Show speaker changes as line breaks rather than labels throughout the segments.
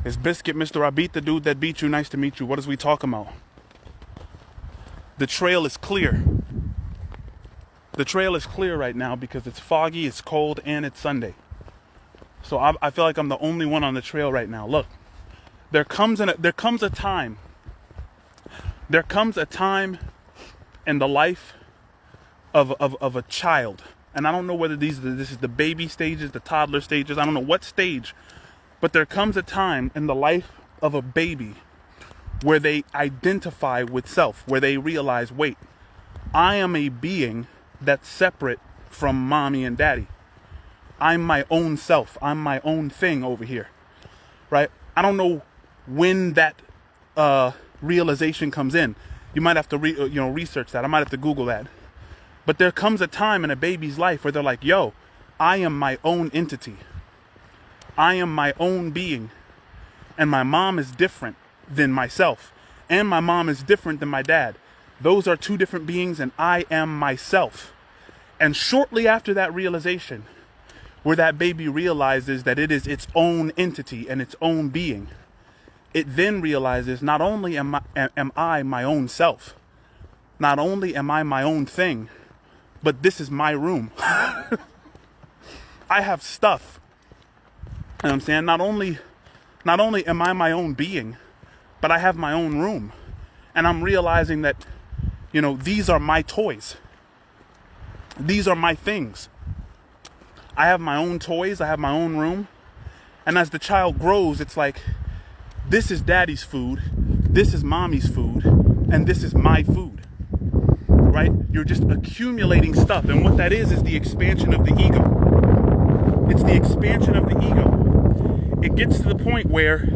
It's Biscuit, Mr. I beat the dude that beat you. Nice to meet you. What is we talking about? The trail is clear. The trail is clear right now because it's foggy, it's cold, and it's Sunday. So I feel like I'm the only one on the trail right now. Look, there comes a time in the life of a child. And I don't know whether this is the baby stages, the toddler stages, I don't know what stage, but there comes a time in the life of a baby where they identify with self, where they realize, wait, I am a being that's separate from mommy and daddy. I'm my own self. I'm my own thing over here, right? I don't know when that realization comes in. You might have to research that. I might have to Google that. But there comes a time in a baby's life where they're like, yo, I am my own entity. I am my own being. And my mom is different than myself. And my mom is different than my dad. Those are two different beings, and I am myself. And shortly after that realization, where that baby realizes that it is its own entity and its own being, it then realizes not only am I my own self, not only am I my own thing, but this is my room. I have stuff. You know what I'm saying? Not only am I my own being, but I have my own room. And I'm realizing that, these are my toys. These are my things. I have my own toys. I have my own room. And as the child grows, it's like, this is daddy's food. This is mommy's food. And this is my food. Right? You're just accumulating stuff. And what that is the expansion of the ego. It's the expansion of the ego. It gets to the point where,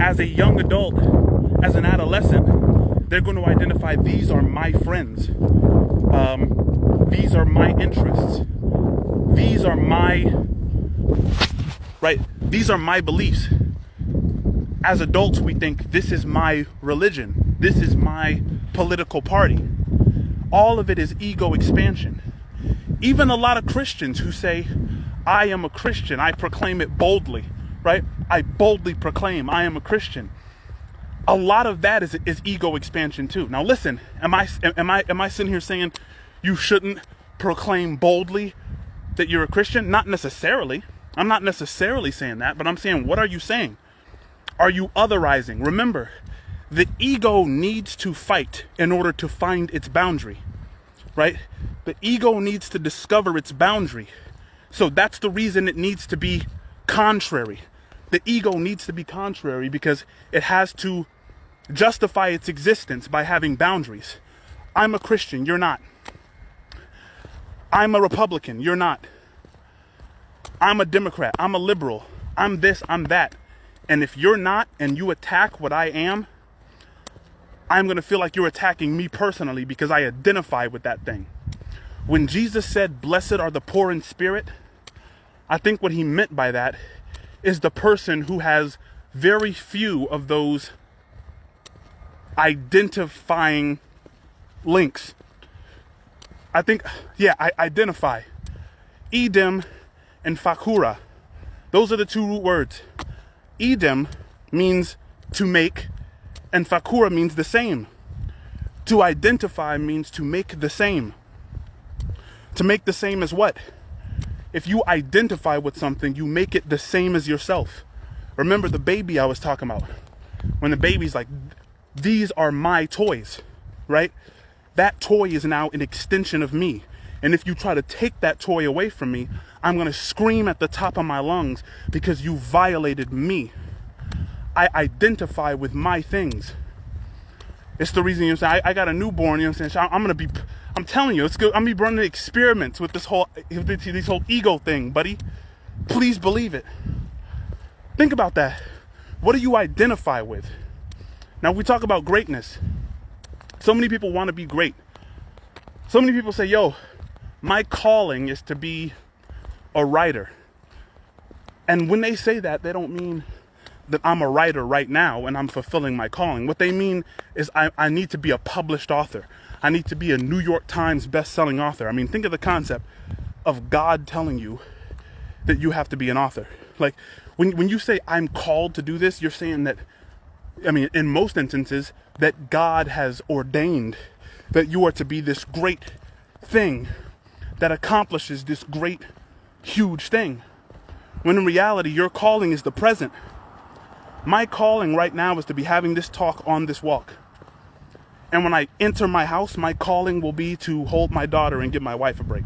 as a young adult, as an adolescent, they're going to identify, these are my friends. These are my interests. These are my beliefs. As adults, we think, this is my religion. This is my political party. All of it is ego expansion. Even a lot of Christians who say, I am a Christian, I proclaim it boldly, right? I boldly proclaim I am a Christian. A lot of that is ego expansion too. Now listen, am I sitting here saying you shouldn't proclaim boldly that you're a Christian? Not necessarily. I'm not necessarily saying that, but I'm saying, what are you saying? Are you otherizing? Remember, the ego needs to fight in order to find its boundary, right? The ego needs to discover its boundary. So that's the reason it needs to be contrary. The ego needs to be contrary because it has to justify its existence by having boundaries. I'm a Christian, you're not. I'm a Republican, you're not. I'm a Democrat, I'm a liberal, I'm this, I'm that. And if you're not and you attack what I am, I'm going to feel like you're attacking me personally because I identify with that thing. When Jesus said, blessed are the poor in spirit, I think what he meant by that is the person who has very few of those identifying links. I identify. Edom and fakura. Those are the two root words. Edom means to make, and fakura means the same. To identify means to make the same. To make the same as what? If you identify with something, you make it the same as yourself. Remember the baby I was talking about. When the baby's like, these are my toys, right? That toy is now an extension of me. And if you try to take that toy away from me, I'm going to scream at the top of my lungs because you violated me. I identify with my things. It's the reason, I got a newborn, I'm telling you, it's good. I'm going to be running experiments with this whole ego thing, buddy. Please believe it. Think about that. What do you identify with? Now, we talk about greatness. So many people want to be great. So many people say, yo, my calling is to be a writer. And when they say that, they don't mean that I'm a writer right now and I'm fulfilling my calling. What they mean is I need to be a published author. I need to be a New York Times best-selling author. I mean, think of the concept of God telling you that you have to be an author. Like when you say I'm called to do this, you're saying that, I mean, in most instances, that God has ordained that you are to be this great thing that accomplishes this great, huge thing. When in reality, your calling is the present. My calling right now is to be having this talk on this walk. And when I enter my house, my calling will be to hold my daughter and give my wife a break.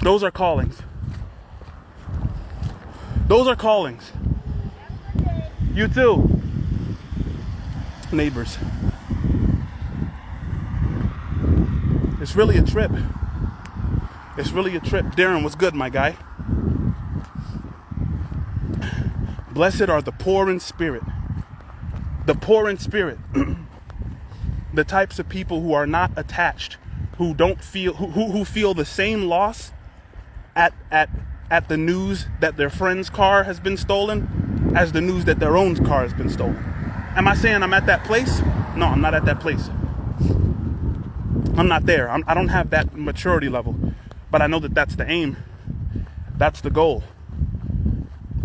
Those are callings. Those are callings. You too. Neighbors. It's really a trip. It's really a trip. Darren, what's good, my guy? Blessed are the poor in spirit. The poor in spirit. The types of people who are not attached, who don't feel, who feel the same loss at the news that their friend's car has been stolen as the news that their own car has been stolen. Am I saying I'm at that place? No, I'm not at that place. I'm not there. I don't have that maturity level, but I know that that's the aim. That's the goal.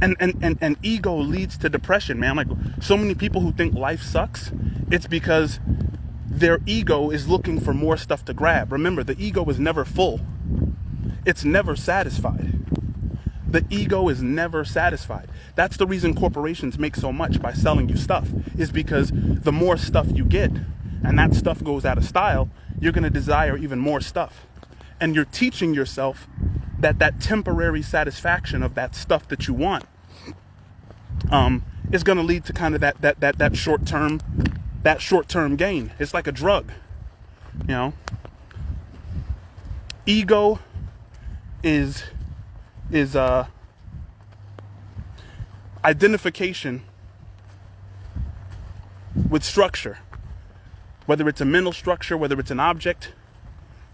And ego leads to depression, man. Like, so many people who think life sucks, it's because their ego is looking for more stuff to grab. Remember, the ego is never full. It's never satisfied. The ego is never satisfied. That's the reason corporations make so much by selling you stuff, is because the more stuff you get, and that stuff goes out of style, you're going to desire even more stuff. And you're teaching yourself that temporary satisfaction of that stuff that you want is going to lead to kind of that short-term gain. It's like a drug, you know. Ego is identification with structure, whether it's a mental structure, whether it's an object,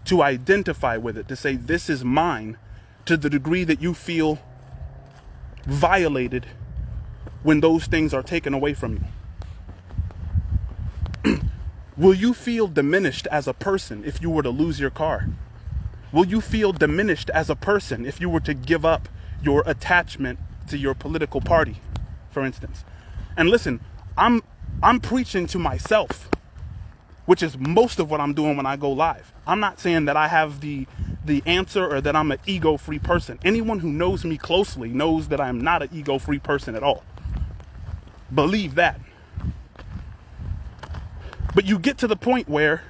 to identify with it, to say this is mine, to the degree that you feel violated when those things are taken away from you. Will you feel diminished as a person if you were to lose your car? Will you feel diminished as a person if you were to give up your attachment to your political party, for instance? And listen, I'm preaching to myself, which is most of what I'm doing when I go live. I'm not saying that I have the answer or that I'm an ego-free person. Anyone who knows me closely knows that I'm not an ego-free person at all. Believe that. But you get to the point where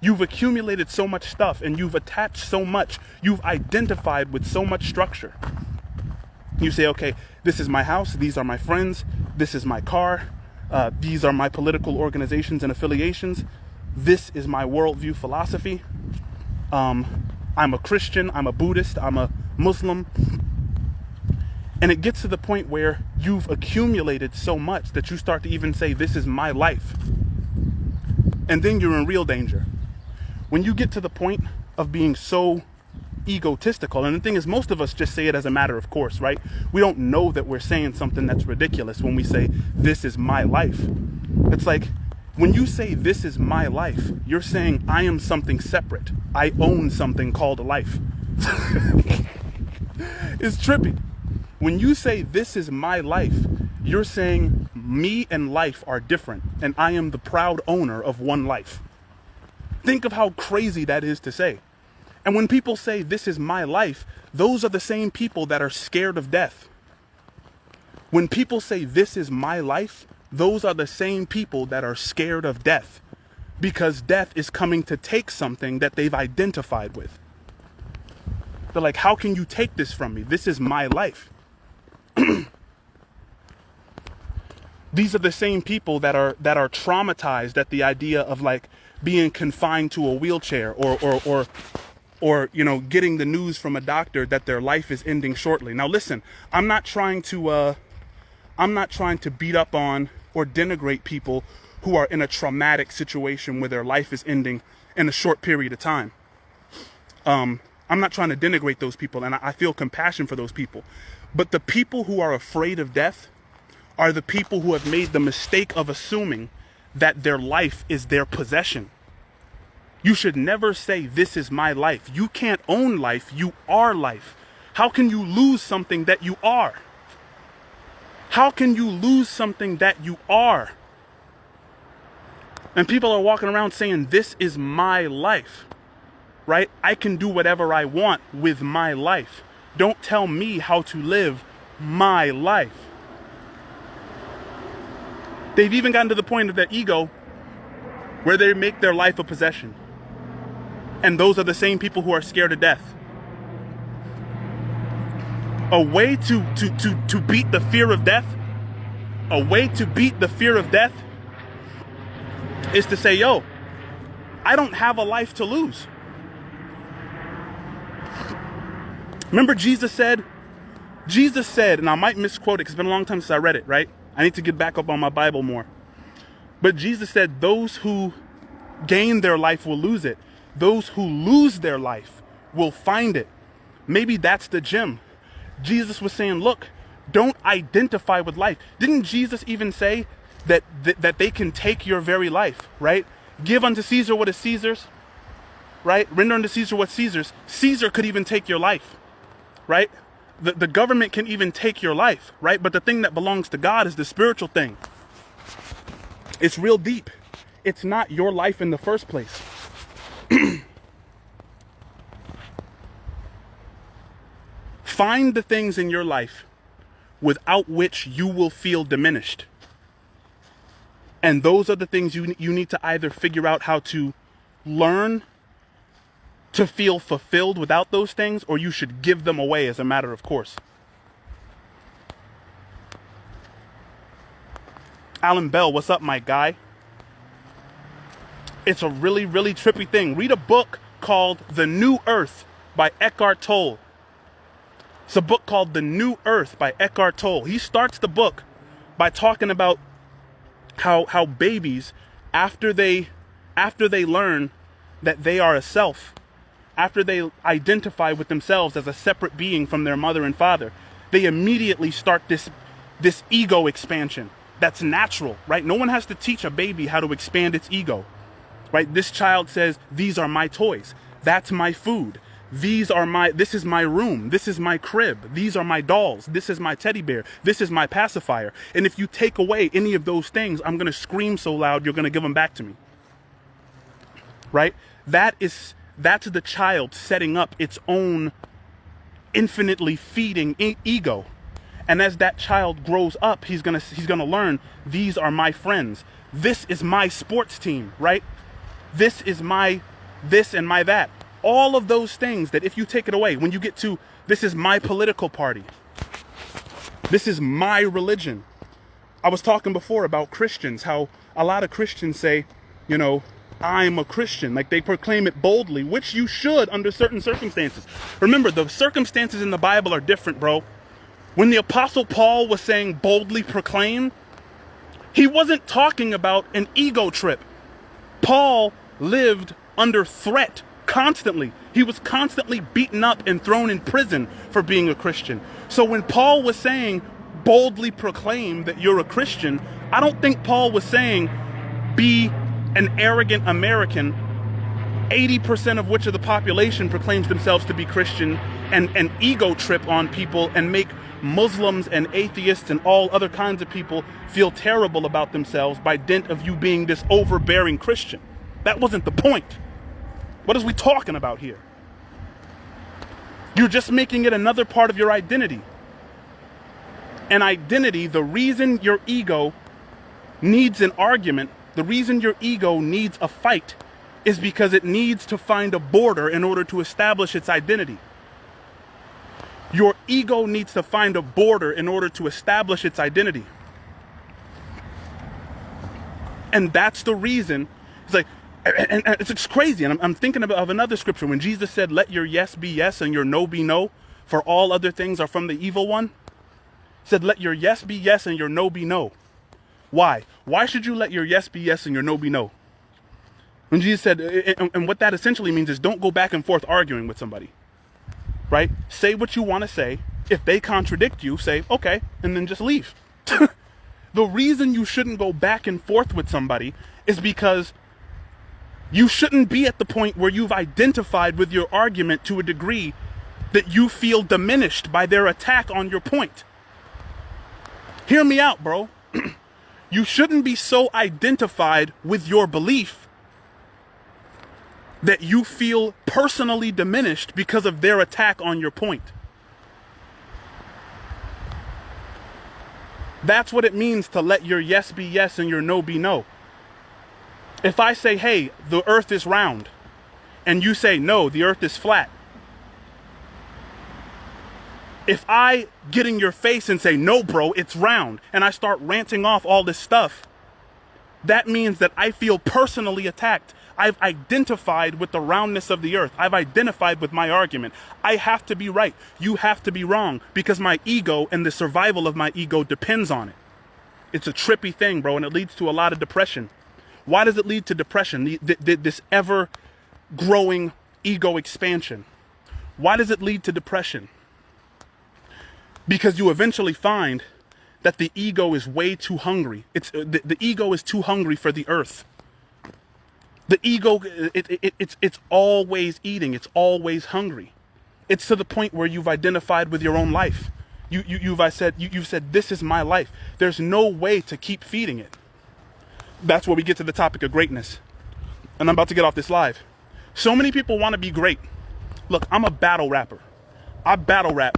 you've accumulated so much stuff and you've attached so much, you've identified with so much structure. You say, okay, this is my house, these are my friends, this is my car, these are my political organizations and affiliations, this is my worldview philosophy, I'm a Christian, I'm a Buddhist, I'm a Muslim. And it gets to the point where you've accumulated so much that you start to even say, this is my life. And then you're in real danger. When you get to the point of being so egotistical, and the thing is, most of us just say it as a matter of course, right? We don't know that we're saying something that's ridiculous when we say, this is my life. It's like, when you say this is my life, you're saying I am something separate. I own something called a life. It's trippy. When you say this is my life, you're saying me and life are different, and I am the proud owner of one life. Think of how crazy that is to say. And when people say this is my life, those are the same people that are scared of death. When people say this is my life, those are the same people that are scared of death, because death is coming to take something that they've identified with. They're like, how can you take this from me? This is my life. These are the same people that are traumatized at the idea of like being confined to a wheelchair or you know, getting the news from a doctor that their life is ending shortly. Now listen, I'm not trying to beat up on or denigrate people who are in a traumatic situation where their life is ending in a short period of time. I'm not trying to denigrate those people, and I feel compassion for those people. But the people who are afraid of death are the people who have made the mistake of assuming that their life is their possession. You should never say, this is my life. You can't own life. You are life. How can you lose something that you are? How can you lose something that you are? And people are walking around saying, this is my life, right? I can do whatever I want with my life. Don't tell me how to live my life. They've even gotten to the point of their ego where they make their life a possession. And those are the same people who are scared of death. A way to beat the fear of death, is to say, yo, I don't have a life to lose. Remember Jesus said, and I might misquote it because it's been a long time since I read it, right? I need to get back up on my Bible more. But Jesus said, those who gain their life will lose it. Those who lose their life will find it. Maybe that's the gem. Jesus was saying, look, don't identify with life. Didn't Jesus even say that they can take your very life, right? Give unto Caesar what is Caesar's, right? Render unto Caesar what's Caesar's. Caesar could even take your life, right? The government can even take your life, right? But the thing that belongs to God is the spiritual thing. It's real deep. It's not your life in the first place. Find the things in your life without which you will feel diminished. And those are the things you need to either figure out how to learn to feel fulfilled without those things, or you should give them away as a matter of course. Alan Bell, what's up, my guy? It's a really, really trippy thing. Read a book called The New Earth by Eckhart Tolle. It's a book called The New Earth by Eckhart Tolle. He starts the book by talking about how babies, after they learn that they are a self, after they identify with themselves as a separate being from their mother and father, they immediately start this ego expansion. That's natural, right? No one has to teach a baby how to expand its ego, right? This child says, these are my toys. That's my food. This is my room. This is my crib. These are my dolls. This is my teddy bear. This is my pacifier. And if you take away any of those things, I'm going to scream so loud, you're going to give them back to me. Right? That's the child setting up its own infinitely feeding ego. And as that child grows up, he's going to learn, these are my friends. This is my sports team, right? This is my this and my that. All of those things that if you take it away, when you get to, this is my political party, this is my religion. I was talking before about Christians, how a lot of Christians say, you know, I'm a Christian. Like they proclaim it boldly, which you should under certain circumstances. Remember, the circumstances in the Bible are different, bro. When the Apostle Paul was saying boldly proclaim, he wasn't talking about an ego trip. Paul lived under threat constantly. He was constantly beaten up and thrown in prison for being a Christian. So when Paul was saying boldly proclaim that you're a Christian, I don't think Paul was saying be an arrogant American, 80% of which of the population proclaims themselves to be Christian, and ego trip on people and make Muslims and atheists and all other kinds of people feel terrible about themselves by dint of you being this overbearing Christian. That wasn't the point. What is we talking about here? You're just making it another part of your identity. And identity, the reason your ego needs an argument, the reason your ego needs a fight, is because it needs to find a border in order to establish its identity. Your ego needs to find a border in order to establish its identity. And that's the reason. It's like, and it's crazy. And I'm thinking of another scripture when Jesus said, let your yes be yes and your no be no, for all other things are from the evil one. He said, let your yes be yes and your no be no. Why? Why should you let your yes be yes and your no be no? When Jesus said, and what that essentially means is don't go back and forth arguing with somebody, right? Say what you want to say. If they contradict you, say, okay, and then just leave. The reason you shouldn't go back and forth with somebody is because you shouldn't be at the point where you've identified with your argument to a degree that you feel diminished by their attack on your point. Hear me out, bro. You shouldn't be so identified with your belief that you feel personally diminished because of their attack on your point. That's what it means to let your yes be yes and your no be no. If I say, hey, the earth is round, and you say, no, the earth is flat. If I get in your face and say, no, bro, it's round, and I start ranting off all this stuff, that means that I feel personally attacked. I've identified with the roundness of the earth. I've identified with my argument. I have to be right. You have to be wrong, because my ego and the survival of my ego depends on it. It's a trippy thing, bro, and it leads to a lot of depression. Why does it lead to depression? This ever-growing ego expansion. Why does it lead to depression? Because you eventually find that the ego is way too hungry. The ego is too hungry for the earth. The ego, it's always eating. It's always hungry. It's to the point where you've identified with your own life. You've said, this is my life. There's no way to keep feeding it. That's where we get to the topic of greatness. And I'm about to get off this live. So many people want to be great. Look, I'm a battle rapper. I battle rap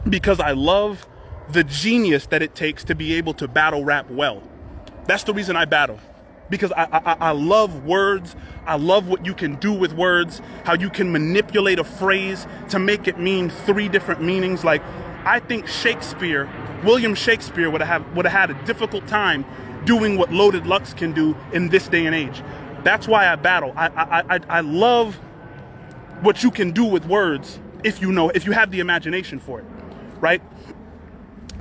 because I love the genius that it takes to be able to battle rap well. That's the reason I battle. Because I love words. I love what you can do with words, how you can manipulate a phrase to make it mean 3 different meanings. Like, I think William Shakespeare would have had a difficult time doing what Loaded Lux can do in this day and age. That's why I battle. I love what you can do with words if you have the imagination for it, right?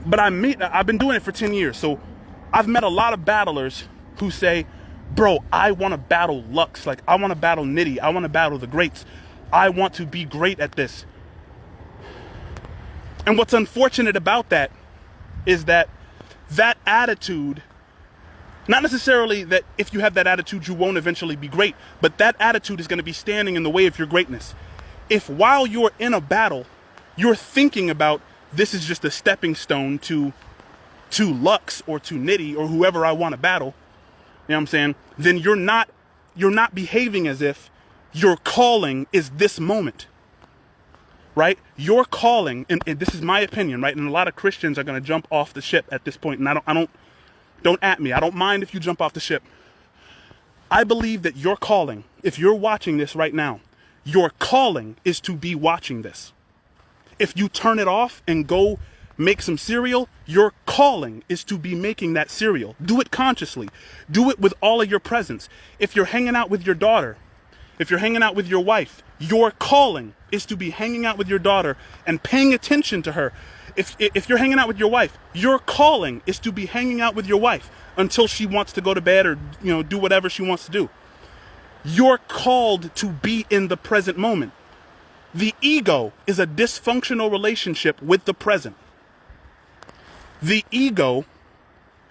But I've been doing it for 10 years, so I've met a lot of battlers who say, bro, I want to battle Lux. Like, I want to battle Nitty. I want to battle the greats. I want to be great at this. And what's unfortunate about that is that attitude, not necessarily that if you have that attitude, you won't eventually be great, but that attitude is going to be standing in the way of your greatness. If while you're in a battle, you're thinking about, this is just a stepping stone to Lux or to Nitty or whoever I want to battle, you know what I'm saying? Then you're not behaving as if your calling is this moment, right? Your calling, and this is my opinion, right? And a lot of Christians are going to jump off the ship at this point, and don't at me. I don't mind if you jump off the ship. I believe that your calling, if you're watching this right now, your calling is to be watching this. If you turn it off and go make some cereal, your calling is to be making that cereal. Do it consciously. Do it with all of your presence. If you're hanging out with your daughter, if you're hanging out with your wife, your calling is to be hanging out with your daughter and paying attention to her. If you're hanging out with your wife, your calling is to be hanging out with your wife until she wants to go to bed or, do whatever she wants to do. You're called to be in the present moment. The ego is a dysfunctional relationship with the present. The ego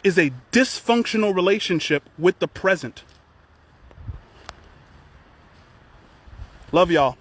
is a dysfunctional relationship with the present. Love y'all.